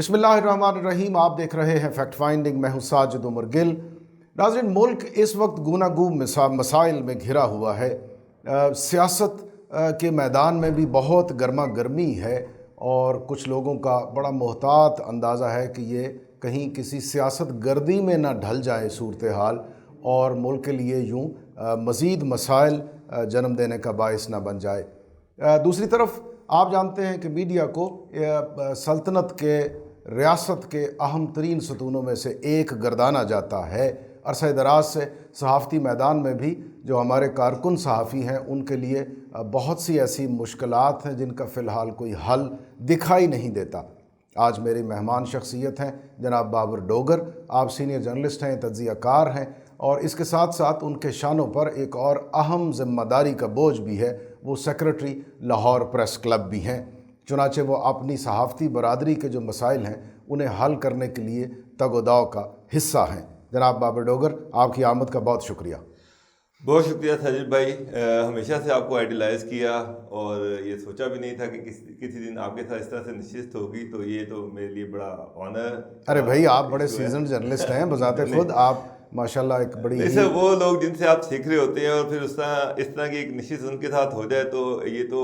بسم اللہ الرحمن الرحیم، آپ دیکھ رہے ہیں فیکٹ فائنڈنگ، میں ہوں ساجد عمر گل۔ ناظرین، ملک اس وقت گوناگو مسائل میں گھرا ہوا ہے۔ سیاست کے میدان میں بھی بہت گرما گرمی ہے اور کچھ لوگوں کا بڑا محتاط اندازہ ہے کہ یہ کہیں کسی سیاست گردی میں نہ ڈھل جائے صورتحال اور ملک کے لیے یوں مزید مسائل جنم دینے کا باعث نہ بن جائے۔ دوسری طرف آپ جانتے ہیں کہ میڈیا کو سلطنت کے ریاست کے اہم ترین ستونوں میں سے ایک گردانا جاتا ہے۔ عرصہ دراز سے صحافتی میدان میں بھی جو ہمارے کارکن صحافی ہیں ان کے لیے بہت سی ایسی مشکلات ہیں جن کا فی الحال کوئی حل دکھائی نہیں دیتا۔ آج میری مہمان شخصیت ہیں جناب بابر ڈوگر۔ آپ سینئر جرنلسٹ ہیں، تجزیہ کار ہیں، اور اس کے ساتھ ساتھ ان کے شانوں پر ایک اور اہم ذمہ داری کا بوجھ بھی ہے، وہ سیکرٹری لاہور پریس کلب بھی ہیں۔ چنانچہ وہ اپنی صحافتی برادری کے جو مسائل ہیں انہیں حل کرنے کے لیے تگ و دو کا حصہ ہیں۔ جناب بابر ڈوگر، آپ کی آمد کا بہت شکریہ۔ بہت شکریہ ساجد بھائی، ہمیشہ سے آپ کو آئیڈیلائز کیا اور یہ سوچا بھی نہیں تھا کہ کسی دن آپ کے ساتھ اس طرح سے نشست ہوگی، تو یہ تو میرے لیے بڑا آنر۔ ارے بھائی، آپ بڑے سیزنڈ جرنلسٹ ہیں بذات خود، آپ ماشاءاللہ ایک بڑی جیسے وہ لوگ جن سے آپ سیکھ رہے ہوتے ہیں اور پھر اس طرح کی ایک نشست ان کے ساتھ ہو جائے تو یہ تو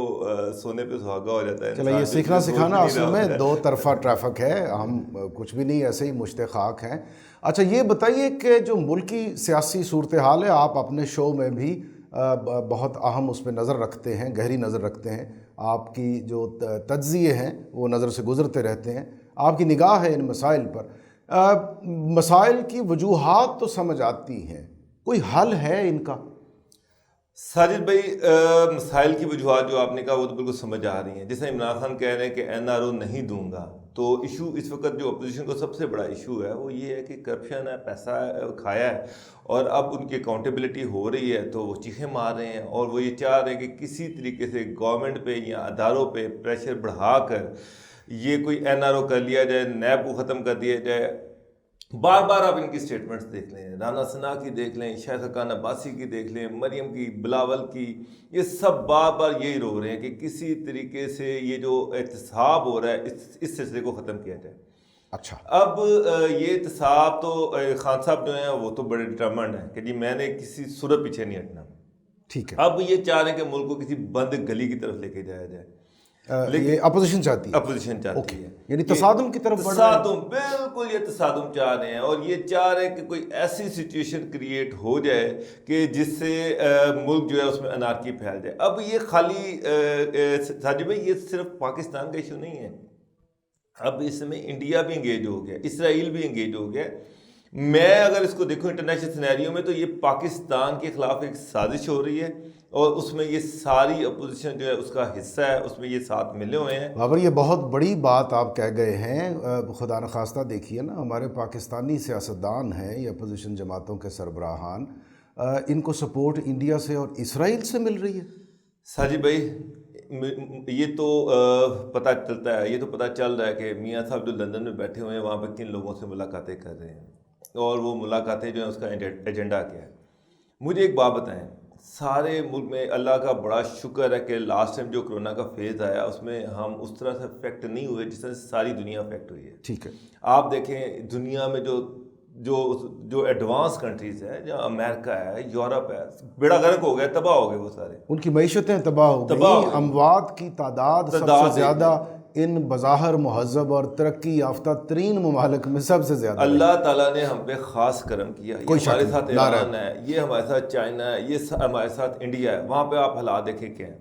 سونے پہ سہاگا ہو جاتا ہے۔ چلو، یہ سیکھنا سکھانا اصل میں دو طرفہ ٹریفک ہے، ہم کچھ بھی نہیں، ایسے ہی مشت خاک ہیں۔ اچھا، یہ بتائیے کہ جو ملکی سیاسی صورتحال ہے، آپ اپنے شو میں بھی بہت اہم اس پہ نظر رکھتے ہیں، گہری نظر رکھتے ہیں، آپ کی جو تجزیے ہیں وہ نظر سے گزرتے رہتے ہیں، آپ کی نگاہ ہے ان مسائل پر۔ مسائل کی وجوہات تو سمجھ آتی ہیں، کوئی حل ہے ان کا؟ ساجد بھائی، مسائل کی وجوہات جو آپ نے کہا وہ تو بالکل سمجھ آ رہی ہیں۔ جیسے عمران خان کہہ رہے ہیں کہ NRO نہیں دوں گا، تو ایشو اس وقت جو اپوزیشن کو سب سے بڑا ایشو ہے وہ یہ ہے کہ کرپشن ہے، پیسہ کھایا ہے، اور اب ان کی اکاؤنٹیبلٹی ہو رہی ہے تو وہ چیخیں مار رہے ہیں اور وہ یہ چاہ رہے ہیں کہ کسی طریقے سے گورنمنٹ پہ یا اداروں پہ پریشر بڑھا کر یہ کوئی NRO کر لیا جائے، نیب کو ختم کر دیا جائے۔ بار بار آپ ان کی سٹیٹمنٹس دیکھ لیں، رانا ثنا کی دیکھ لیں، شیخ خاقان عباسی کی دیکھ لیں، مریم کی، بلاول کی، یہ سب بار بار یہی رو رہے ہیں کہ کسی طریقے سے یہ جو احتساب ہو رہا ہے اس سلسلے کو ختم کیا جائے۔ اچھا، اب یہ احتساب تو خان صاحب جو ہیں وہ تو بڑے ڈٹرمنڈ ہیں کہ جی میں نے کسی صورت پیچھے نہیں ہٹنا۔ ٹھیک ہے، اب یہ چاہ رہے ہیں کہ ملک کو کسی بند گلی کی طرف لے کے جایا جائے، یہ اپوزیشن چاہتی ہے، اپوزیشن چاہتی ہے، یعنی تصادم کی طرف بڑھ رہے ہیں۔ تصادم، بالکل یہ تصادم چاہ رہے ہیں، اور یہ چاہ رہے ہیں کہ کوئی ایسی سچویشن کریٹ ہو جائے کہ جس سے ملک جو ہے اس میں انارکی پھیل جائے۔ اب یہ خالی ساجد بھائی، یہ صرف پاکستان کا ایشو نہیں ہے، اب اس میں انڈیا بھی انگیج ہو گیا، اسرائیل بھی انگیج ہو گیا۔ میں اگر اس کو دیکھوں انٹرنیشنل سینیریو میں تو یہ پاکستان کے خلاف ایک سازش ہو رہی ہے اور اس میں یہ ساری اپوزیشن جو ہے اس کا حصہ ہے، اس میں یہ ساتھ ملے ہوئے ہیں۔ بابر، یہ بہت بڑی بات آپ کہہ گئے ہیں۔ خدا نخواستہ دیکھیے نا، ہمارے پاکستانی سیاستدان ہیں یا اپوزیشن جماعتوں کے سربراہان، ان کو سپورٹ انڈیا سے اور اسرائیل سے مل رہی ہے۔ ساجد بھائی، یہ تو پتہ چلتا ہے، یہ تو پتہ چل رہا ہے کہ میاں صاحب جو لندن میں بیٹھے ہوئے ہیں وہاں پہ کن لوگوں سے ملاقاتیں کر رہے ہیں اور وہ ملاقاتیں جو ہیں اس کا ایجنڈا کیا ہے۔ مجھے ایک بات بتائیں، سارے ملک میں اللہ کا بڑا شکر ہے کہ لاسٹ ٹائم جو کرونا کا فیز آیا اس میں ہم اس طرح سے افیکٹ نہیں ہوئے جس طرح سے ساری دنیا افیکٹ ہوئی ہے۔ ٹھیک ہے، آپ دیکھیں دنیا میں جو ایڈوانس کنٹریز ہیں، جہاں امریکہ ہے، یورپ ہے، بیڑا غرق ہو گیا، تباہ ہو گئے وہ سارے، ان کی معیشتیں تباہ ہو گئی، اموات کی تعداد سب سے زیادہ ان بظاہر مہذب اور ترقی یافتہ ترین ممالک میں سب سے زیادہ۔ اللہ تعالیٰ نے ہم پہ خاص کرم کیا، یہ ہمارے ساتھ ایران ہے، یہ ہمارے ساتھ چائنا ہے، یہ ہمارے ساتھ انڈیا ہے، وہاں پہ آپ حالات دیکھیں کیا ہیں۔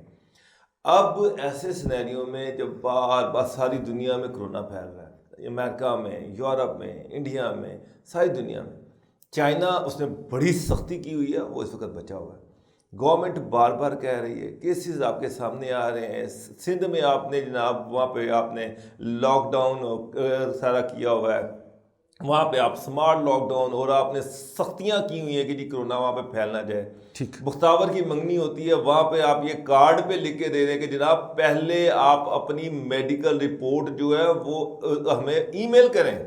اب ایسے سینیریو میں جب بار بار ساری دنیا میں کرونا پھیل رہا ہے، امریکہ میں، یورپ میں، انڈیا میں، ساری دنیا میں، چائنا اس نے بڑی سختی کی ہوئی ہے، وہ اس وقت بچا ہوا ہے۔ گورنمنٹ بار بار کہہ رہی ہے، کیسز آپ کے سامنے آ رہے ہیں، سندھ میں آپ نے جناب وہاں پہ آپ نے لاک ڈاؤن سارا کیا ہوا ہے، وہاں پہ آپ سمارٹ لاک ڈاؤن، اور آپ نے سختیاں کی ہوئی ہیں کہ جی کرونا وہاں پہ پھیل نہ جائے۔ ٹھیک، مختبر کی منگنی ہوتی ہے، وہاں پہ آپ یہ کارڈ پہ لکھ کے دے رہے ہیں کہ جناب پہلے آپ اپنی میڈیکل رپورٹ جو ہے وہ ہمیں ای میل کریں،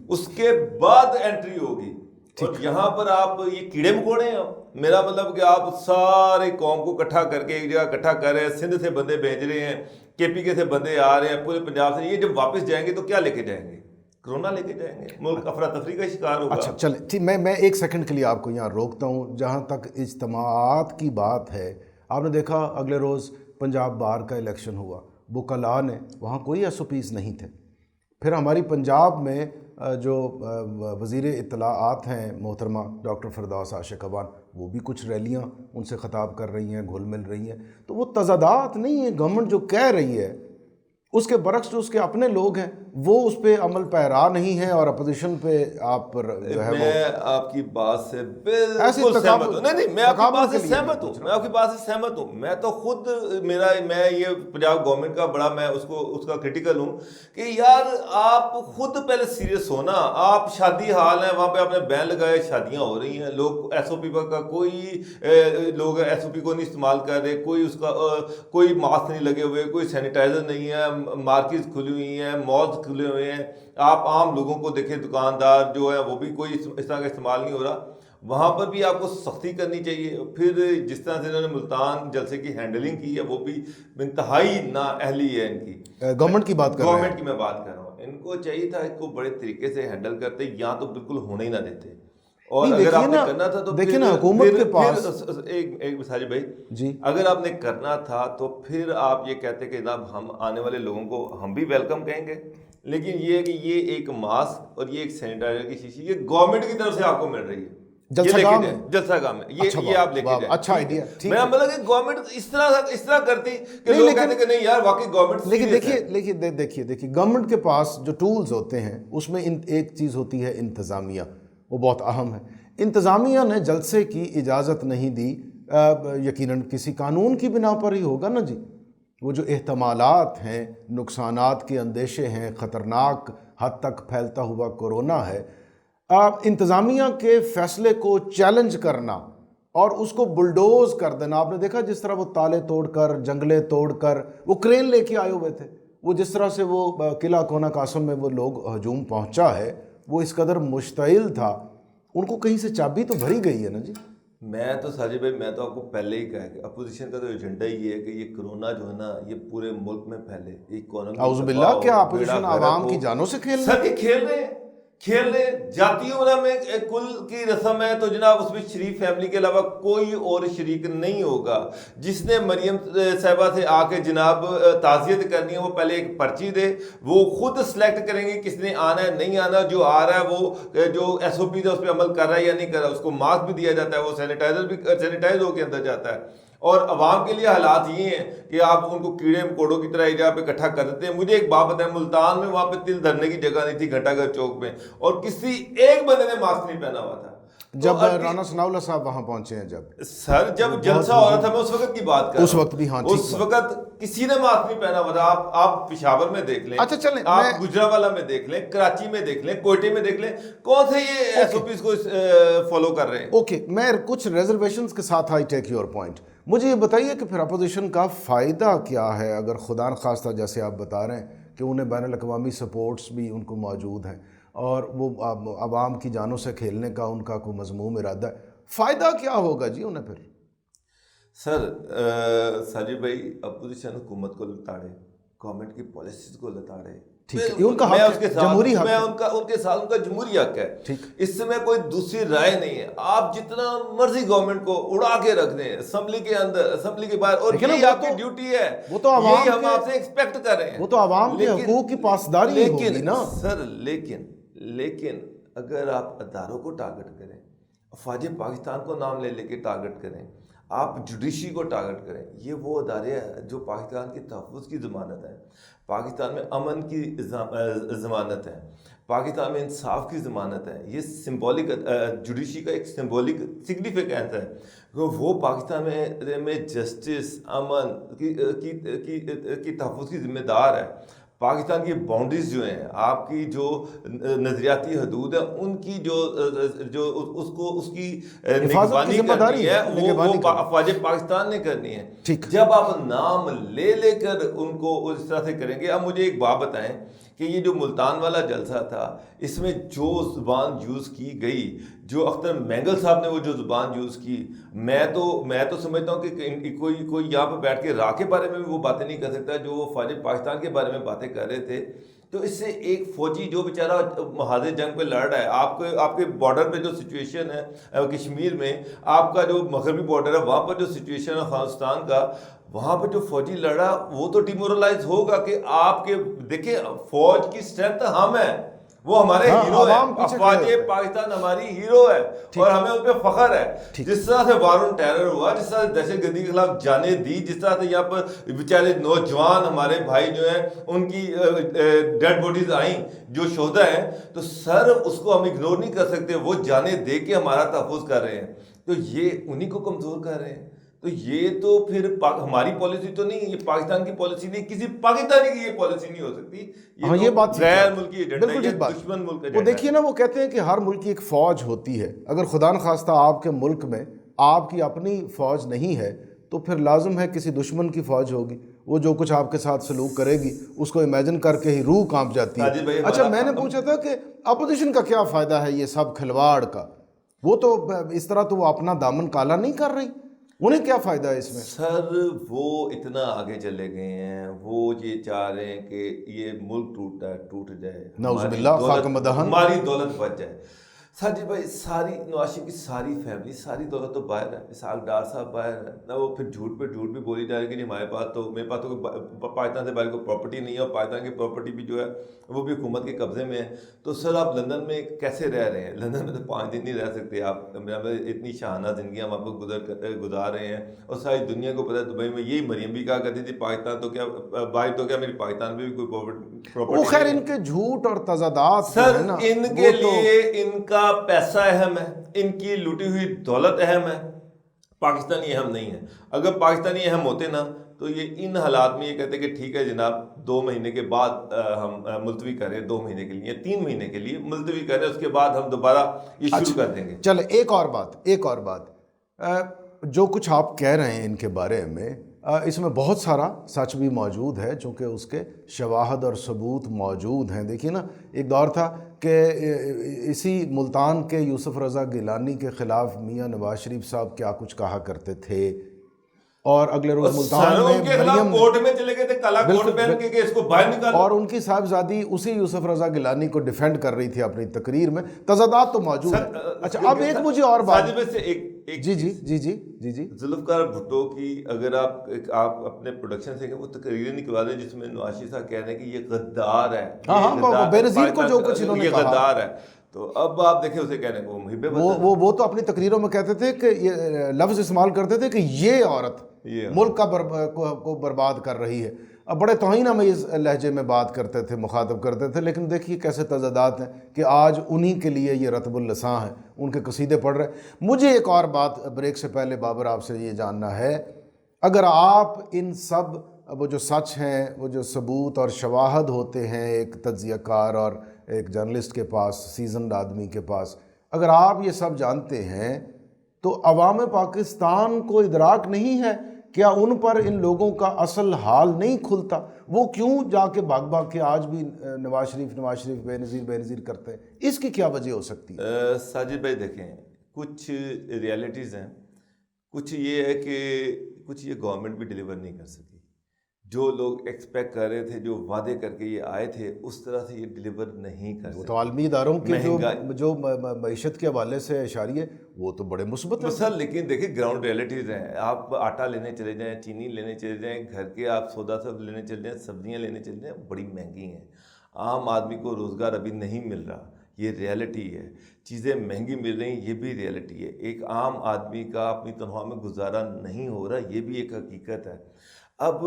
اس کے بعد انٹری ہوگی۔ اور یہاں پر آپ یہ کیڑے مکوڑے ہیں، میرا مطلب کہ آپ سارے قوم کو اکٹھا کر کے ایک جگہ اکٹھا کر رہے ہیں، سندھ سے بندے بھیج رہے ہیں، KPK سے بندے آ رہے ہیں، پورے پنجاب سے، یہ جب واپس جائیں گے تو کیا لے کے جائیں گے؟ کرونا لے کے جائیں گے, ملک افراتفری کا شکار ہوگا. اچھا چلیں ٹھیک, میں ایک سیکنڈ کے لیے آپ کو یہاں روکتا ہوں. جہاں تک اجتماعات کی بات ہے, آپ نے دیکھا اگلے روز پنجاب بار کا الیکشن ہوا, وکلاء نے وہاں کوئی ایس او پیز نہیں تھے. پھر ہماری پنجاب میں جو وزیر اطلاعات ہیں محترمہ ڈاکٹر فردوس عاشق اعوان, وہ بھی کچھ ریلیاں ان سے خطاب کر رہی ہیں, گھل مل رہی ہیں. تو وہ تضادات نہیں ہیں. گورنمنٹ جو کہہ رہی ہے اس کے برعکس جو اس کے اپنے لوگ ہیں وہ اس پہ عمل پیرا نہیں ہیں, اور اپوزیشن پہ آپ پر جو ہے میں آپ کی بات سے بالکل سہمت ہوں. نہیں میں آپ کی بات سے سہمت ہوں, میں آپ کی بات سے سہمت ہوں. میں تو خود میں یہ پنجاب گورنمنٹ کا بڑا میں اس کا کرٹیکل ہوں کہ یار آپ خود پہلے سیریس ہونا. آپ شادی حال ہیں, وہاں پہ آپ نے بین لگائے, شادیاں ہو رہی ہیں, لوگ ایس او پی کا کوئی لوگ ایس او پی کو نہیں استعمال کر رہے, کوئی ماسک نہیں لگے ہوئے, کوئی سینیٹائزر نہیں ہے, مارکیٹ کھلی ہوئی ہیں, مالز کھلے ہوئے ہیں. آپ عام لوگوں کو دیکھیں, دکاندار جو ہے وہ بھی کوئی اس طرح کا استعمال نہیں ہو رہا. وہاں پر بھی آپ کو سختی کرنی چاہیے. پھر جس طرح سے انہوں نے ملتان جلسے کی ہینڈلنگ کی ہے وہ بھی انتہائی نااہلی ہے ان کی. گورنمنٹ کی بات کر رہے ہیں, گورنمنٹ کی میں بات کر رہا ہوں. ان کو چاہیے تھا اس کو بڑے طریقے سے ہینڈل کرتے, یا تو بالکل ہونے ہی نہ دیتے. اور اگر آپ نے کرنا تھا تو دیکھیں نا حکومت کے پاس ایک مثال بھائی جی, اگر آپ نے کرنا تھا تو پھر آپ یہ کہتے کہ جناب ہم آنے والے لوگوں کو ہم بھی ویلکم کہیں گے, لیکن یہ ہے کہ یہ ایک ماسک اور یہ ایک سینیٹائزر کی شیشی یہ گورنمنٹ کی طرف سے آپ کو مل رہی ہے. جلسہ گام ہے یہ آپ لے کے جائیں. اچھا آئیڈیا. میں مطلب کہ گورنمنٹ اس طرح کرتی کہ لوگ کہتے کہ نہیں یار واقعی گورنمنٹ. لیکن دیکھیے گورنمنٹ کے پاس جو ٹولز ہوتے ہیں اس میں ایک چیز ہوتی ہے انتظامیہ, وہ بہت اہم ہے. انتظامیہ نے جلسے کی اجازت نہیں دی, یقیناً کسی قانون کی بنا پر ہی ہوگا نا جی. وہ جو احتمالات ہیں, نقصانات کے اندیشے ہیں, خطرناک حد تک پھیلتا ہوا کورونا ہے, انتظامیہ کے فیصلے کو چیلنج کرنا اور اس کو بلڈوز کر دینا. آپ نے دیکھا جس طرح وہ تالے توڑ کر, جنگلے توڑ کر, وہ کرین لے کے آئے ہوئے تھے, وہ جس طرح سے وہ قلعہ کونا قاسم میں وہ لوگ ہجوم پہنچا ہے, وہ اس قدر مشتعل تھا. ان کو کہیں سے چابی تو بھری گئی ہے نا جی. میں تو ساجد بھائی میں تو آپ کو پہلے ہی کہا کہ اپوزیشن کا تو ایجنڈا یہ ہے کہ یہ کرونا جو ہے نا یہ پورے ملک میں پھیلے. اعوذ باللہ, کیا اپوزیشن عوام کی جانوں سے کھیل سر یہ کھیل رہے جاتی عمرہ میں کل کی رسم ہے تو جناب اس میں شریف فیملی کے علاوہ کوئی اور شریک نہیں ہوگا. جس نے مریم صاحبہ سے آ کے جناب تعزیت کرنی ہے وہ پہلے ایک پرچی دے, وہ خود سلیکٹ کریں گے کس نے آنا ہے نہیں آنا. جو آ رہا ہے وہ جو ایس او پی ہے اس پہ عمل کر رہا ہے یا نہیں کر رہا, اس کو ماسک بھی دیا جاتا ہے, وہ سینیٹائزر بھی سینیٹائز ہو کے اندر جاتا ہے. اور عوام کے لیے حالات یہ ہیں کہ آپ ان کو کیڑے مکوڑوں کی طرح ایک جگہ پہ اکٹھا کر دیتے ہیں. مجھے ایک بات بتائیں, ملتان میں وہاں پہ تل دھرنے کی جگہ نہیں تھی گھنٹہ گھر چوک میں, اور کسی ایک بندے نے ماسک نہیں پہنا ہوا تھا. جب رانا ثناء اللہ صاحب وہاں پہنچے ہیں, جب جلسہ ہو رہا تھا, میں اس وقت کی بات کر رہا ہوں, اس وقت بھی, ہاں اس وقت کسی نے ماسک نہیں پہنا ہوا تھا. آپ پشاور میں دیکھ لیں, اچھا چلیں, آپ گجرانوالہ میں دیکھ لیں, کراچی میں دیکھ لیں, کوئٹے میں دیکھ لیں, کون سے یہ ایس او پیز کو فالو کر رہے ہیں. اوکے, میں کچھ ریزرویشنز کے ساتھ آئی ٹیک یور پوائنٹ. مجھے یہ بتائیے کہ پھر اپوزیشن کا فائدہ کیا ہے اگر خدا نخواستہ جیسے آپ بتا رہے ہیں کہ انہیں بین الاقوامی سپورٹس بھی ان کو موجود ہیں اور وہ عوام کی جانوں سے کھیلنے کا ان کا کوئی مذموم ارادہ ہے, فائدہ کیا ہوگا جی انہیں پھر؟ سر ساجد بھائی اپوزیشن حکومت کو لتاڑے, گورنمنٹ کی پالیسیز کو لتاڑے, ٹھیک ہے, ان کا حق ہے, جمہوری حق ہے, ان کے ساتھ ان کا جمہوری حق ہے, اس سے میں کوئی دوسری رائے نہیں ہے. آپ جتنا مرضی گورنمنٹ کو اڑا کے رکھ دیں اسمبلی کے اندر, اسمبلی کے باہر, اور یہی آپ کی ڈیوٹی ہے, وہ تو عوام ہم آپ سے ایکسپیکٹ کر رہے ہیں, وہ تو عوام کے حقوق کی پاسداری ہوگی نا سر. لیکن اگر آپ اداروں کو ٹارگٹ کریں, افواج پاکستان کو نام لے لے کے ٹارگٹ کریں, آپ جوڈیشری کو ٹارگٹ کریں, یہ وہ ادارے ہیں جو پاکستان کے تحفظ کی ضمانت ہے, پاکستان میں امن کی ضمانت ہے, پاکستان میں انصاف کی ضمانت ہے. یہ سمبولک جوڈیشری کا ایک سمبولک سگنیفیکینس ہے. وہ پاکستان میں جسٹس, امن کی تحفظ کی ذمہ دار ہے. پاکستان کی باؤنڈریز جو ہیں, آپ کی جو نظریاتی حدود ہیں, ان کی جو اس کی نگرانی کرنی ہے وہ افواج پاکستان نے کرنی ہے. جب آپ نام لے لے کر ان کو اس طرح سے کریں گے. اب مجھے ایک بات بتائیں کہ یہ جو ملتان والا جلسہ تھا, اس میں جو زبان یوز کی گئی, جو اختر مینگل صاحب نے وہ جو زبان یوز کی, میں تو سمجھتا ہوں کہ کوئی یہاں پہ بیٹھ کے راہ کے بارے میں بھی وہ باتیں نہیں کر سکتا جو وہ افواج پاکستان کے بارے میں باتیں کر رہے تھے. تو اس سے ایک فوجی جو بیچارہ محاذ جنگ پہ لڑ رہا ہے، آپ کے بارڈر پہ جو سچویشن ہے کشمیر میں، آپ کا جو مغربی بارڈر ہے وہاں پر جو سچویشن ہے افغانستان کا، وہاں پہ جو فوجی لڑا وہ تو ڈیمورلائز ہوگا کہ آپ کے دیکھیں فوج کی اسٹرینتھ ہم ہیں، وہ ہمارے ہیرو ہیں، افواج پاکستان ہماری ہیرو ہے اور ہمیں ان پہ فخر ہے. جس طرح سے وار آن ٹیرر ہوا، جس طرح سے دہشت گردی کے خلاف جانیں دی، جس طرح سے یہاں پر بیچارے نوجوان ہمارے بھائی جو ہیں ان کی ڈیڈ باڈیز آئیں جو شہدا ہیں، تو سر اس کو ہم اگنور نہیں کر سکتے. وہ جانیں دے کے ہمارا تحفظ کر رہے ہیں، تو یہ انہی کو کمزور کر رہے ہیں. تو یہ تو پھر ہماری پالیسی تو نہیں، یہ پاکستان کی پالیسی نہیں، کسی پاکستانی کی یہ پالیسی نہیں ہو سکتی. یہ بات غیر ملکی ایجنڈا ہے، دشمن ملک ایجنڈا ہے. وہ دیکھیے نا، وہ کہتے ہیں کہ ہر ملک کی ایک فوج ہوتی ہے. اگر خدا نخواستہ آپ کے ملک میں آپ کی اپنی فوج نہیں ہے تو پھر لازم ہے کسی دشمن کی فوج ہوگی. وہ جو کچھ آپ کے ساتھ سلوک کرے گی اس کو امیجن کر کے ہی روح کانپ جاتی ہے. اچھا، میں نے پوچھا تھا کہ اپوزیشن کا کیا فائدہ ہے یہ سب کھلواڑ کا؟ وہ تو اس طرح تو وہ اپنا دامن کالا نہیں کر رہی، انہیں کیا فائدہ ہے اس میں؟ سر وہ اتنا آگے چلے گئے ہیں، وہ یہ چاہ رہے ہیں کہ یہ ملک ٹوٹ جائے، نعوذ باللہ، خاک مدہن، ہماری دولت بچ جائے. سر جی بھائی، ساری نواز شریف کی ساری فیملی، ساری دولت تو باہر ہے. اسحاق ڈار صاحب باہر ہے نا، وہ پھر جھوٹ پہ جھوٹ بھی بولی جا رہی ہے کہ میرے پاس تو پاکستان سے باہر کوئی پراپرٹی نہیں ہے، اور پاکستان کی پراپرٹی بھی جو ہے وہ بھی حکومت کے قبضے میں ہے. تو سر آپ لندن میں کیسے رہ رہے ہیں؟ لندن میں تو 5 دن نہیں رہ سکتے آپ. اتنی شاہانہ زندگیاں وہاں پہ گزار رہے ہیں، اور ساری دنیا کو پتہ ہے. دبئی میں یہی مریم بھی کہا کرتی تھی پاکستان تو کیا باہر تو کیا میری پاکستان میں بھی کوئی پراپرٹی. وہ خیر ان کے جھوٹ اور تضادات سر ان کے لیے ان کا پیسہ اہم ہے، ان کی لوٹی ہوئی دولت اہم ہے، پاکستانی اہم نہیں ہے. اگر پاکستانی اہم ہوتے نا تو یہ ان حالات میں یہ کہتے کہ ٹھیک ہے جناب 2 مہینے کے بعد ہم ملتوی کریں، 2 مہینے کے لیے 3 مہینے کے لیے ملتوی کریں، اس کے بعد ہم دوبارہ یہ شروع کر دیں گے. چلے ایک اور بات جو کچھ آپ کہہ رہے ہیں ان کے بارے میں، اس میں بہت سارا سچ بھی موجود ہے چونکہ اس کے شواہد اور ثبوت موجود ہیں. دیکھیے نا، ایک دور تھا کہ اسی ملتان کے یوسف رضا گیلانی کے خلاف میاں نواز شریف صاحب کیا کچھ کہا کرتے تھے، اور اگلے روز ملتان میں مریم کورٹ میں چلے گئے تھے کالا کوٹ پہن کے کہ اس کو باہر نکالو، اور ان کی صاحبزادی اسی یوسف رضا گیلانی کو ڈیفینڈ کر رہی تھی اپنی تقریر میں. تضادات تو موجود ہیں. اچھا، اب ایک مجھے اور بات، جی ذوالفقار بھٹو کی اگر آپ اپنے پروڈکشن سے وہ تقریریں نکلوا دیں جس میں نواز شریف صاحب کہہ رہے ہیں کہ یہ غدار ہے، ہاں، بے نظیر کو جو کچھ انہوں نے کہا، یہ غدار ہے. تو اب آپ دیکھیں اسے کہنے کو محب وطن، وہ تو اپنی تقریروں میں کہتے تھے کہ یہ لفظ استعمال کرتے تھے کہ یہ عورت ملک کو برباد کر رہی ہے. اب بڑے توہین امیز لہجے میں بات کرتے تھے، مخاطب کرتے تھے. لیکن دیکھیے کیسے تضادات ہیں کہ آج انہی کے لیے یہ رطب اللساں ہیں، ان کے قصیدے پڑھ رہے ہیں. مجھے ایک اور بات بریک سے پہلے بابر آپ سے یہ جاننا ہے، اگر آپ ان سب وہ جو سچ ہیں، وہ جو ثبوت اور شواہد ہوتے ہیں ایک تجزیہ کار اور ایک جرنلسٹ کے پاس، سیزنڈ آدمی کے پاس، اگر آپ یہ سب جانتے ہیں تو عوام پاکستان کو ادراک نہیں ہے؟ کیا ان پر ان لوگوں کا اصل حال نہیں کھلتا؟ وہ کیوں جا کے بھاگ کے آج بھی نواز شریف بے نظیر کرتے ہیں؟ اس کی کیا وجہ ہو سکتی ہے؟ ساجد بھائی دیکھیں، کچھ ریالٹیز ہیں، کچھ یہ ہے کہ کچھ یہ گورنمنٹ بھی ڈیلیور نہیں کر سکی. جو لوگ ایکسپیکٹ کر رہے تھے، جو وعدے کر کے یہ آئے تھے، اس طرح سے یہ ڈیلیور نہیں کر سکتے. تو عالمی اداروں کے جو معیشت کے حوالے سے اشاریے وہ تو بڑے مثبت ہیں سر. لیکن دیکھیں گراؤنڈ ریالٹیز ہیں. آپ آٹا لینے چلے جائیں، چینی لینے چلے جائیں، گھر کے آپ سودا سب لینے چلے جائیں، سبزیاں لینے چلے جائیں، بڑی مہنگی ہیں. عام آدمی کو روزگار ابھی نہیں مل رہا، یہ ریالٹی ہے. چیزیں مہنگی مل رہی ہیں، یہ بھی ریالٹی ہے. ایک عام آدمی کا اپنی تنخواہ میں گزارا نہیں ہو رہا، یہ بھی ایک حقیقت ہے. اب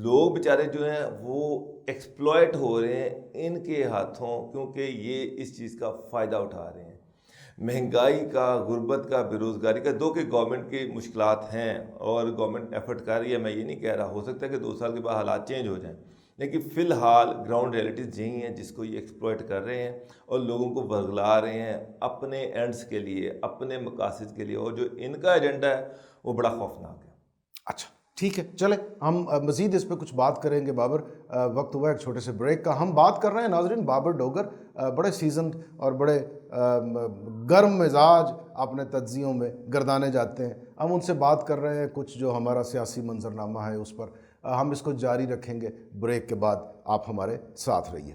لوگ بیچارے جو ہیں وہ ایکسپلائٹ ہو رہے ہیں ان کے ہاتھوں، کیونکہ یہ اس چیز کا فائدہ اٹھا رہے ہیں. مہنگائی کا، غربت کا، بے روزگاری کا، دو کہ گورنمنٹ کی مشکلات ہیں اور گورنمنٹ ایفرٹ کر رہی ہے. میں یہ نہیں کہہ رہا، ہو سکتا ہے کہ 2 سال کے بعد حالات چینج ہو جائیں، لیکن فی الحال گراؤنڈ ریالٹیز یہی ہیں جس کو یہ ایکسپلائٹ کر رہے ہیں اور لوگوں کو ورگلا رہے ہیں اپنے اینڈز کے لیے، اپنے مقاصد کے لیے. اور جو ان کا ایجنڈا ہے وہ بڑا خوفناک ہے. اچھا ٹھیک ہے، چلیں ہم مزید اس پہ کچھ بات کریں گے. بابر، وقت ہوا ایک چھوٹے سے بریک کا. ہم بات کر رہے ہیں ناظرین بابر ڈوگر، بڑے سیزنڈ اور بڑے گرم مزاج اپنے تجزیوں میں گردانے جاتے ہیں. ہم ان سے بات کر رہے ہیں کچھ جو ہمارا سیاسی منظرنامہ ہے اس پر. ہم اس کو جاری رکھیں گے بریک کے بعد. آپ ہمارے ساتھ رہیے.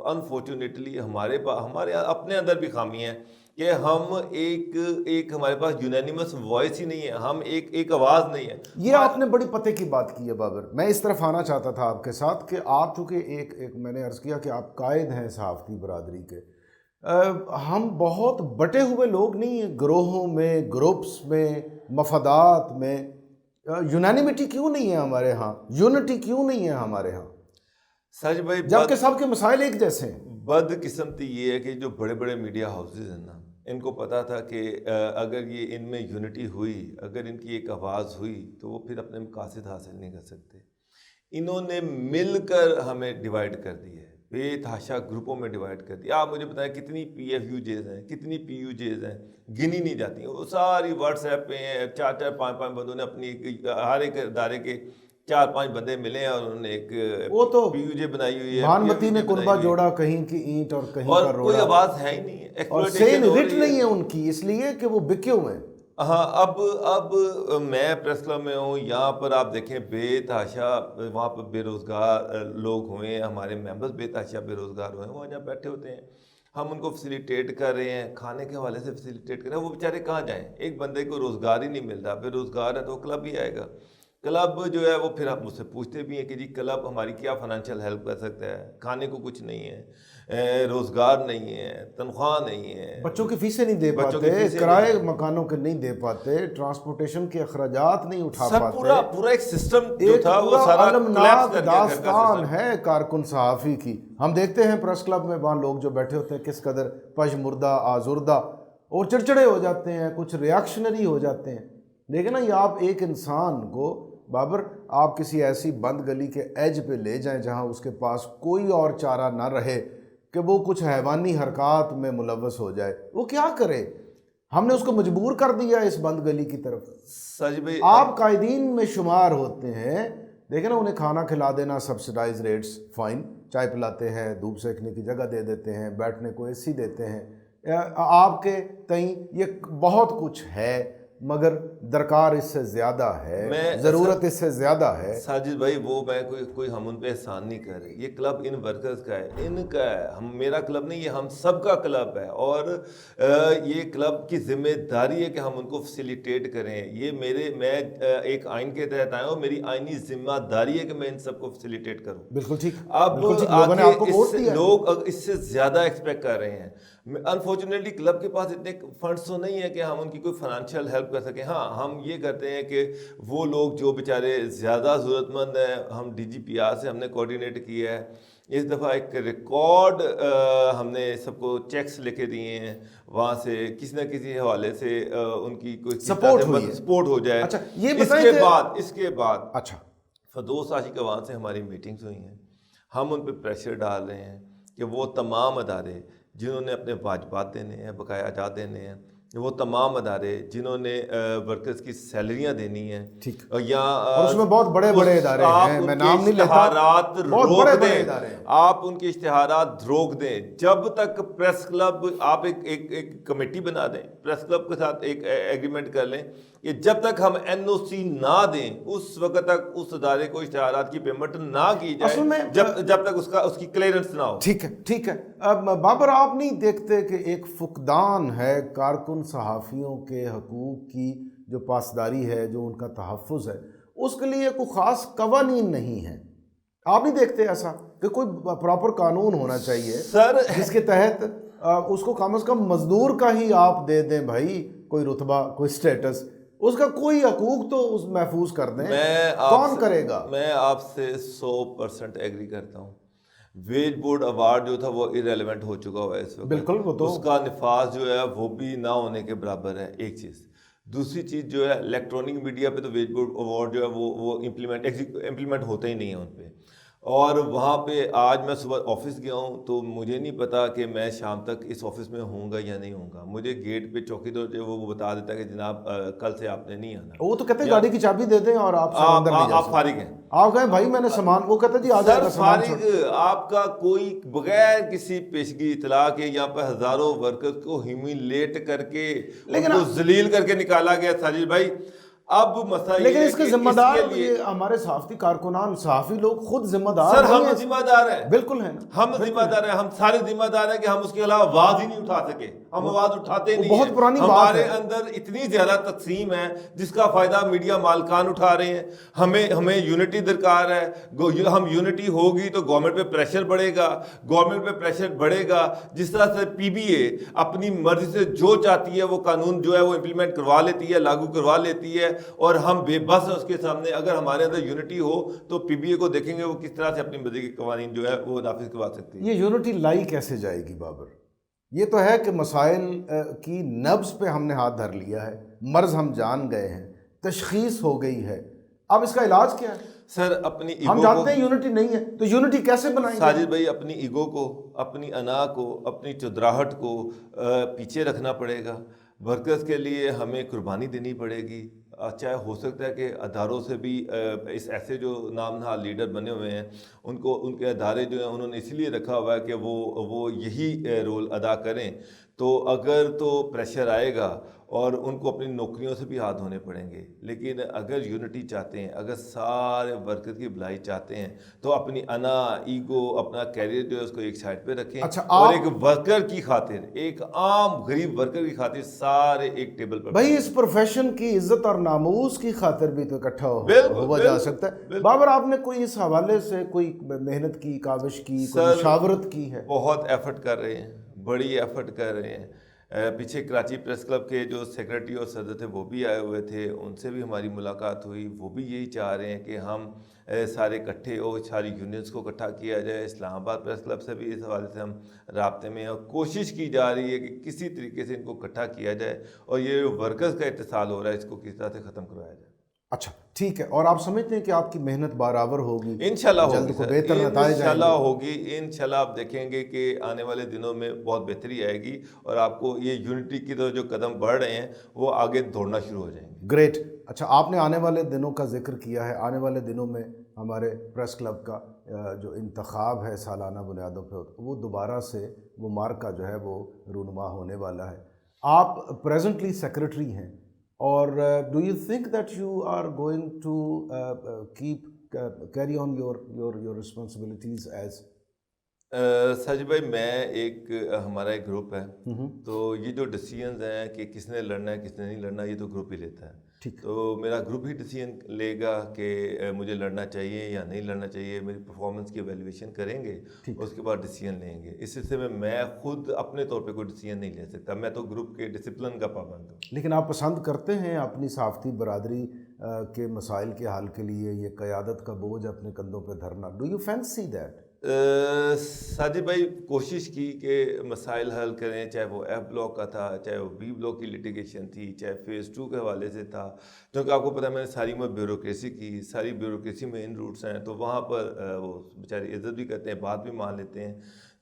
تو انفارچونیٹلی ہمارے اپنے اندر بھی خامی ہے کہ ہم ایک ہمارے پاس یونینیمس وائس ہی نہیں ہے، ہم ایک آواز نہیں ہے. یہ آپ نے بڑی پتے کی بات کی ہے بابر. میں اس طرف آنا چاہتا تھا آپ کے ساتھ کہ آپ چونکہ ایک میں نے عرض کیا کہ آپ قائد ہیں صحافتی برادری کے. ہم بہت بٹے ہوئے لوگ نہیں ہیں، گروہوں میں، گروپس میں، مفادات میں. یونینیمٹی کیوں نہیں ہے ہمارے ہاں؟ یونٹی کیوں نہیں ہے ہمارے ہاں؟ ساجد بھائی جبکہ سب کے مسائل ایک جیسے ہیں. بد قسمتی یہ ہے کہ جو بڑے بڑے میڈیا ہاؤسز ہیں نا، ان کو پتا تھا کہ اگر یہ ان میں یونٹی ہوئی، اگر ان کی ایک آواز ہوئی تو وہ پھر اپنے مقاصد حاصل نہیں کر سکتے. انہوں نے مل کر ہمیں ڈیوائیڈ کر دی ہے، بے تحاشا گروپوں میں ڈیوائیڈ کر دیا. آپ مجھے بتائیں کتنی پی ایف یو جیز ہیں، کتنی پی یو جیز ہیں، گنی نہیں جاتی. وہ ساری واٹس ایپ پہ ہیں، 4-5 بندوں نے اپنی ہر ایک ادارے کے 4-5 بندے ملے ہیں اور انہوں نے ایک وہ تو پی یو جے بنائی ہوئی ہے. بھانمتی نے کنبہ جوڑا، کہیں کی اینٹ اور کہیں کا روڑا، کوئی آواز ہے ہی نہیں ہے، اور سین رٹ نہیں ہے ان کی، اس لیے کہ وہ بکے ہوئے ہیں. ہاں اب میں پریس کلب میں ہوں، یہاں پر آپ دیکھیں بے تحاشا وہاں پر بے روزگار لوگ ہوئے ہیں، ہمارے ممبرز بے تحاشا بے روزگار ہوئے ہیں، وہاں جہاں بیٹھے ہوتے ہیں ہم ان کو فیسیلیٹیٹ کر رہے ہیں، کھانے کے حوالے سے فیسیلیٹیٹ کر رہے ہیں. وہ بیچارے کہاں جائیں؟ ایک بندے کو روزگار ہی نہیں ملتا، بے روزگار ہے تو وہ کلب ہی آئے گا. کلب جو ہے وہ پھر آپ مجھ سے پوچھتے بھی ہیں کہ جی کلب ہماری کیا فائنینشیل ہیلپ کر سکتا ہے؟ کھانے کو کچھ نہیں ہے، روزگار نہیں ہے، تنخواہ نہیں ہے، بچوں کی فیسیں نہیں دے پاتے، کرائے مکانوں کے نہیں دے پاتے، ٹرانسپورٹیشن کے اخراجات نہیں اٹھا پاتے. پورا ایک سسٹم جو ایک تھا وہ پورا سارا المناک داستان ہے کارکن صحافی کی. ہم دیکھتے ہیں پریس کلب میں وہاں لوگ جو بیٹھے ہوتے ہیں کس قدر پژمردہ، آزردہ اور چڑچڑے ہو جاتے ہیں، کچھ ریاکشنری ہو جاتے ہیں. دیکھیں نا، یہ آپ ایک انسان کو بابر آپ کسی ایسی بند گلی کے ایج پہ لے جائیں جہاں اس کے پاس کوئی اور چارہ نہ رہے کہ وہ کچھ حیوانی حرکات میں ملوث ہو جائے، وہ کیا کرے؟ ہم نے اس کو مجبور کر دیا اس بند گلی کی طرف. آپ قائدین میں شمار ہوتے ہیں. دیکھیں نا، انہیں کھانا کھلا دینا، سبسڈائز ریٹس، فائن، چائے پلاتے ہیں، دھوپ سیکنے کی جگہ دے دیتے ہیں، بیٹھنے کو اے سی دیتے ہیں. آپ کے تئیں یہ بہت کچھ ہے، مگر درکار اس سے زیادہ ہے، ضرورت اس سے زیادہ ہے. ساجد بھائی وہ میں کوئی ہم ان پہ احسان نہیں کر رہے. یہ کلب ان ورکرز کا ہے، ان کا ہے، میرا کلب نہیں، یہ ہم سب کا کلب ہے. اور یہ کلب کی ذمہ داری ہے کہ ہم ان کو فیسیلیٹیٹ کریں. یہ میں ایک آئین کے تحت آیا ہوں، میری آئینی ذمہ داری ہے کہ میں ان سب کو فیسیلیٹیٹ کروں. بالکل ٹھیک. اب لوگ اس سے زیادہ ایکسپیکٹ کر رہے ہیں. انفارچونیٹلی کلب کے پاس اتنے فنڈس تو نہیں ہے کہ ہم ان کی کوئی فائنینشیل ہیلپ کر سکیں. ہاں ہم یہ کرتے ہیں کہ وہ لوگ جو بیچارے زیادہ ضرورت مند ہیں، ہم ڈی جی پی آر سے ہم نے کوآرڈینیٹ کیا ہے. اس دفعہ ایک ریکارڈ ہم نے سب کو چیکس لکھے دیے ہیں، وہاں سے کسی نہ کسی حوالے سے ان کی کوئی سپورٹ ہو جائے. اس کے بعد اچھا فردوس عاشقوان سے ہماری میٹنگز ہوئی ہیں. ہم ان پہ پریشر ڈال رہے ہیں کہ وہ تمام ادارے جنہوں نے اپنے واجبات دینے ہیں، بقایا اجات دینے ہیں، وہ تمام ادارے جنہوں نے ورکرز کی سیلریاں دینی ہیں، ٹھیک، یا اس میں بہت بڑے بڑے ادارے ہیں، میں نام نہیں لیتا، بہت بڑے بڑے ادارے ہیں، آپ ان کے اشتہارات روک دیں. جب تک پریس کلب آپ ایک کمیٹی بنا دیں، پریس کلب کے ساتھ ایک ایگریمنٹ کر لیں کہ جب تک ہم این او سی نہ دیں اس وقت تک اس ادارے کو اشتہارات کی پیمنٹ نہ کی جائے، جب تک اس کی کلیئرنس نہ ہو. ٹھیک ہے. اب بابر آپ نہیں دیکھتے کہ ایک فقدان ہے کارکن صحافیوں کے حقوق کی، جو پاسداری ہے، جو ان کا تحفظ ہے، اس کے لیے کوئی خاص قوانین نہیں ہے؟ آپ نہیں دیکھتے ایسا کہ کوئی پراپر قانون ہونا چاہیے سر جس کے تحت اس کو کم از کم مزدور کا ہی آپ دے دیں بھائی، کوئی رتبہ، کوئی سٹیٹس، اس کا کوئی حقوق تو اس محفوظ کر دیں. کون کرے گا؟ میں آپ سے 100% ایگری کرتا ہوں. ویج بورڈ ایوارڈ جو تھا وہ ارریلیونٹ ہو چکا ہوا ہے اس وقت. بالکل، وہ تو اس کا نفاذ جو ہے وہ بھی نہ ہونے کے برابر ہے. ایک چیز. دوسری چیز جو ہے الیکٹرانک میڈیا پہ تو ویج بورڈ ایوارڈ جو ہے وہ امپلیمنٹ ہوتا ہی نہیں ہے ان پہ. اور وہاں پہ آج میں صبح آفس گیا ہوں تو مجھے نہیں پتا کہ میں شام تک اس آفس میں ہوں گا یا نہیں ہوں گا. مجھے گیٹ پہ چوکیدار جو وہ بتا دیتا ہے کہ جناب کل سے آپ نے نہیں آنا. وہ تو کہتے ہیں گاڑی کی چابی دے دیں اور آپ فارغ ہیں. آپ کہیں بھائی میں نے سامان، وہ کہتے جی آ جائے گا سامان. فارغ آپ کا کوئی بغیر کسی پیشگی اطلاع کے یہاں پہ ہزاروں ورکرز کو ہیومیلیٹ کر کے ان کو ذلیل کر کے نکالا گیا. ساجد بھائی اب مسئلہ یہ لیکن ہے اس کے کہ ذمہ دار کے لیے یہ ہمارے صحافتی کارکنان، صحافی لوگ خود ذمہ دار سر نہیں ہم ہیں۔ ذمہ دار ہیں، بالکل ہیں نا، ہم ذمہ دار ہیں، ہم سارے ذمہ دار ہیں کہ ہم اس کے خلاف آواز ہی نہیں اٹھا سکے، ہم آواز اٹھاتے وہ نہیں بہت ہیں، پرانی بات ہمارے ہے۔ اندر اتنی زیادہ تقسیم ہے جس کا فائدہ میڈیا مالکان اٹھا رہے ہیں۔ ہمیں یونٹی درکار ہے، ہم یونٹی ہوگی تو گورنمنٹ پہ پریشر بڑھے گا، گورنمنٹ پہ پریشر بڑھے گا۔ جس طرح سے پی بی اے اپنی مرضی سے جو چاہتی ہے وہ قانون جو ہے وہ امپلیمنٹ کروا لیتی ہے، لاگو کروا لیتی ہے، اور ہم بے بس ہیں اس کے سامنے۔ اگر ہمارے اندر یونٹی ہو تو پی بی اے کو دیکھیں گے وہ کس طرح سے اپنی مرضی کے قوانین جو ہے وہ نافذ کروا سکتی ہے۔ یہ یونٹی لائی کیسے جائے گی بابر؟ یہ تو ہے کہ مسائل کی نبض پہ ہم نے ہاتھ دھر لیا ہے، مرض ہم جان گئے ہیں، تشخیص ہو گئی ہے، اب اس کا علاج کیا ہے؟ سر اپنی ہم ایگو جانتے کو، ہیں یونٹی نہیں ہے تو یونٹی کیسے بنائیں گے؟ ساجد بھائی اپنی ایگو کو، اپنی انا کو، اپنی چدراہٹ کو پیچھے رکھنا پڑے گا۔ ورکرز کے لیے ہمیں قربانی دینی پڑے گی، چاہے ہو سکتا ہے کہ اداروں سے بھی اس ایسے جو نام نہاد لیڈر بنے ہوئے ہیں ان کے ادارے جو ہیں انہوں نے اس لیے رکھا ہوا ہے کہ وہ یہی رول ادا کریں، تو اگر تو پریشر آئے گا اور ان کو اپنی نوکریوں سے بھی ہاتھ دھونے پڑیں گے۔ لیکن اگر یونٹی چاہتے ہیں، اگر سارے ورکر کی بھلائی چاہتے ہیں تو اپنی انا، ایگو، اپنا کیریئر جو ہے اس کو ایک سائڈ پہ رکھیں، اور ایک ورکر کی خاطر، ایک عام غریب ورکر کی خاطر سارے ایک ٹیبل پر بھائی اس پروفیشن کی عزت اور ناموس کی خاطر بھی تو اکٹھا ہوا جا سکتا ہے۔ بابر آپ نے کوئی اس حوالے سے کوئی محنت کی، کاوش کی، کوئی مشاورت کی ہے؟ بہت ایفرٹ کر رہے ہیں، بڑی ایفرٹ کر رہے ہیں۔ پیچھے کراچی پریس کلب کے جو سیکرٹری اور صدر تھے وہ بھی آئے ہوئے تھے، ان سے بھی ہماری ملاقات ہوئی، وہ بھی یہی چاہ رہے ہیں کہ ہم سارے اکٹھے ہو، ساری یونینز کو اکٹھا کیا جائے۔ اسلام آباد پریس کلب سے بھی اس حوالے سے ہم رابطے میں ہیں، اور کوشش کی جا رہی ہے کہ کسی طریقے سے ان کو اکٹھا کیا جائے، اور یہ ورکرز کا اتصال ہو رہا ہے اس کو کس طرح سے ختم کروایا جائے۔ اچھا ٹھیک ہے، اور آپ سمجھتے ہیں کہ آپ کی محنت بارآور ہوگی؟ انشاءاللہ ہوگی جلد کو سر، بہتر نتائج آئیں انشاءاللہ گے؟ ہوگی، انشاءاللہ آپ دیکھیں گے کہ آنے والے دنوں میں بہت بہتری آئے گی، اور آپ کو یہ یونٹی کی طرف جو قدم بڑھ رہے ہیں وہ آگے دوڑنا شروع ہو جائیں گے۔ گریٹ۔ اچھا آپ نے آنے والے دنوں کا ذکر کیا ہے، آنے والے دنوں میں ہمارے پریس کلب کا جو انتخاب ہے سالانہ بنیادوں پہ وہ دوبارہ سے وہ مارکہ جو ہے وہ رونما ہونے والا ہے۔ آپ پریزنٹلی سیکرٹری ہیں، اور do you think that you are going to carry on your responsibilities as? سج بھائی ہمارا ایک گروپ ہے، تو یہ جو ڈیسیجنز ہیں کہ کس نے لڑنا ہے کس نے نہیں لڑنا، یہ تو گروپ ہی لیتا ہے۔ تو میرا گروپ ہی ڈیسیجن لے گا کہ مجھے لڑنا چاہیے یا نہیں لڑنا چاہیے، میری پرفارمنس کی ایویلیویشن کریں گے، اس کے بعد ڈیسیجن لیں گے۔ اس سلسلے میں خود اپنے طور پہ کوئی ڈیسیجن نہیں لے سکتا، میں تو گروپ کے ڈسپلن کا پابند ہوں۔ لیکن آپ پسند کرتے ہیں اپنی صحافتی برادری کے مسائل کے حل کے لیے یہ قیادت کا بوجھ اپنے کندھوں پہ دھرنا؟ Do you fancy that? Sajid بھائی کوشش کی کہ مسائل حل کریں، چاہے وہ ایف بلاک کا تھا، چاہے وہ بی بلاک کی لٹیگیشن تھی، چاہے فیز 2 کے حوالے سے تھا، کیونکہ آپ کو پتہ ہے میں نے ساری عمر بیوروکریسی کی، ساری بیوروکریسی میں ان روٹس ہیں، تو وہاں پر وہ بیچارے عزت بھی کرتے ہیں، بات بھی مان لیتے ہیں،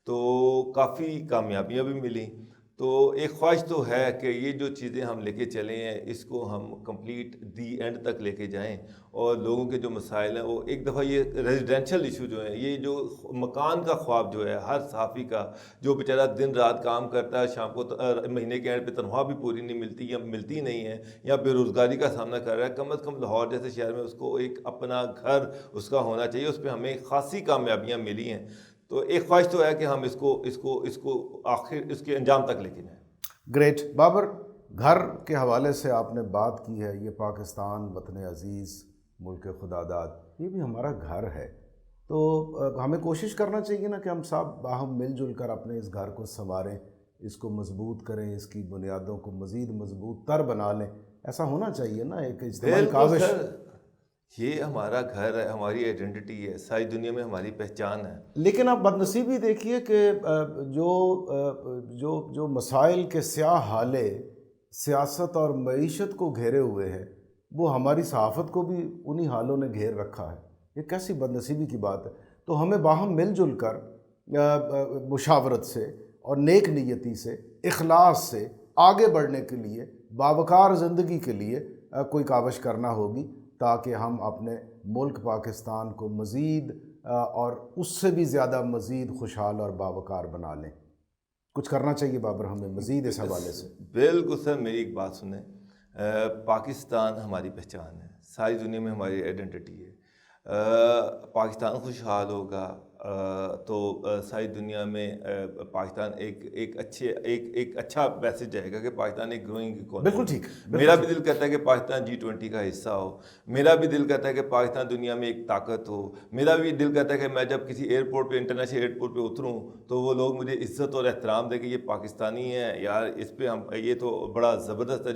تو کافی کامیابیاں بھی ملیں۔ تو ایک خواہش تو ہے کہ یہ جو چیزیں ہم لے کے چلے ہیں اس کو ہم کمپلیٹ دی اینڈ تک لے کے جائیں، اور لوگوں کے جو مسائل ہیں وہ ایک دفعہ یہ ریزیڈینشل ایشو جو ہیں، یہ جو مکان کا خواب جو ہے ہر صحافی کا، جو بیچارہ دن رات کام کرتا ہے، شام کو مہینے کے اینڈ پہ تنخواہ بھی پوری نہیں ملتی یا ملتی نہیں ہے، یا بے روزگاری کا سامنا کر رہا ہے، کم از کم لاہور جیسے شہر میں اس کو ایک اپنا گھر اس کا ہونا چاہیے۔ اس پہ ہمیں خاصی کامیابیاں ملی ہیں، تو ایک خواہش تو ہے کہ ہم اس کو آخر اس کے انجام تک لے کے جائیں۔ گریٹ۔ بابر گھر کے حوالے سے آپ نے بات کی ہے، یہ پاکستان وطن عزیز، ملک خدا داد، یہ بھی ہمارا گھر ہے، تو ہمیں کوشش کرنا چاہیے نا کہ ہم سب باہم مل جل کر اپنے اس گھر کو سنواریں، اس کو مضبوط کریں، اس کی بنیادوں کو مزید مضبوط تر بنا لیں، ایسا ہونا چاہیے نا، ایک اجتماعی کاوش۔ یہ ہمارا گھر ہے، ہماری آئیڈینٹی ہے، ساری دنیا میں ہماری پہچان ہے۔ لیکن آپ بدنصیبی دیکھیے کہ جو مسائل کے سیاہ حالے سیاست اور معیشت کو گھیرے ہوئے ہیں وہ ہماری صحافت کو بھی انہی حالوں نے گھیر رکھا ہے۔ یہ کیسی بدنصیبی کی بات ہے؟ تو ہمیں باہم مل جل کر مشاورت سے اور نیک نیتی سے، اخلاص سے آگے بڑھنے کے لیے، باوقار زندگی کے لیے کوئی کاوش کرنا ہوگی، تاکہ ہم اپنے ملک پاکستان کو مزید اور اس سے بھی زیادہ مزید خوشحال اور باوقار بنا لیں۔ کچھ کرنا چاہیے بابر ہمیں مزید اس حوالے سے۔ بالکل سر، میری ایک بات سنیں، پاکستان ہماری پہچان ہے، ساری دنیا میں ہماری آئیڈینٹی ہے۔ پاکستان خوشحال ہوگا تو ساری دنیا میں پاکستان ایک اچھا میسج جائے گا کہ پاکستان ایک گروئنگ اکانومی۔ بالکل ٹھیک۔ میرا بھی دل کہتا ہے کہ پاکستان G20 کا حصہ ہو، میرا بھی دل کہتا ہے کہ پاکستان دنیا میں ایک طاقت ہو، میرا بھی دل کہتا ہے کہ میں جب کسی ایئرپورٹ پہ، انٹرنیشنل ایئرپورٹ پہ اتروں تو وہ لوگ مجھے عزت اور احترام دیں کہ یہ پاکستانی ہے یار، اس پہ ہم، یہ تو بڑا زبردست ہے۔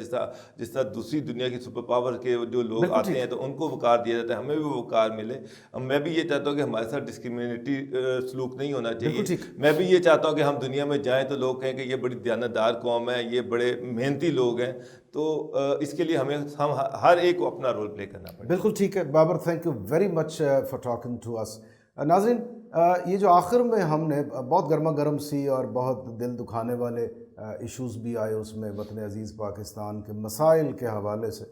جس طرح دوسری دنیا کی سپر پاور کے جو لوگ آتے ہیں تو ان کو وقار دیا جاتا ہے، ہمیں بھی وقار ملے۔ میں بھی یہ چاہتا ہوں کہ ہمارے ساتھ ڈسکریمنیٹری سلوک نہیں ہونا چاہیے۔ میں بھی یہ چاہتا ہوں کہ ہم دنیا میں جائیں تو لوگ کہیں کہ یہ بڑی دیانتدار قوم ہے، یہ بڑے محنتی لوگ ہیں۔ تو اس کے لیے ہم ہر ایک کو اپنا رول پلے کرنا پڑے۔ بالکل ٹھیک ہے Babar, thank you very much for talking to us. ناظرین، یہ جو آخر میں ہم نے بہت گرما گرم سی اور بہت دل دکھانے والے ایشوز بھی آئے اس میں، وطن عزیز پاکستان کے مسائل کے حوالے سے،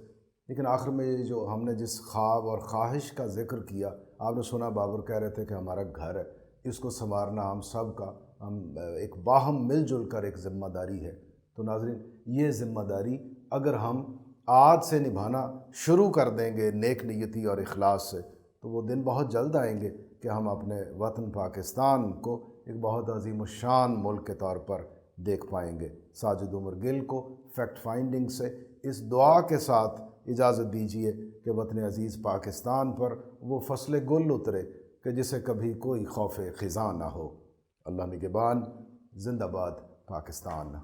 لیکن آخر میں یہ جو ہم نے جس خواب اور خواہش کا ذکر کیا، آپ نے سنا بابر کہہ رہے تھے کہ ہمارا گھر ہے، اس کو سنوارنا ہم سب کا، ہم ایک باہم مل جل کر ایک ذمہ داری ہے۔ تو ناظرین، یہ ذمہ داری اگر ہم آج سے نبھانا شروع کر دیں گے نیک نیتی اور اخلاص سے، تو وہ دن بہت جلد آئیں گے کہ ہم اپنے وطن پاکستان کو ایک بہت عظیم الشان ملک کے طور پر دیکھ پائیں گے۔ ساجد عمر گل کو فیکٹ فائنڈنگ سے اس دعا کے ساتھ اجازت دیجیے کہ وطن عزیز پاکستان پر وہ فصل گل اترے کہ جسے کبھی کوئی خوف خزاں نہ ہو۔ اللہ نگہبان، زندہ باد پاکستان۔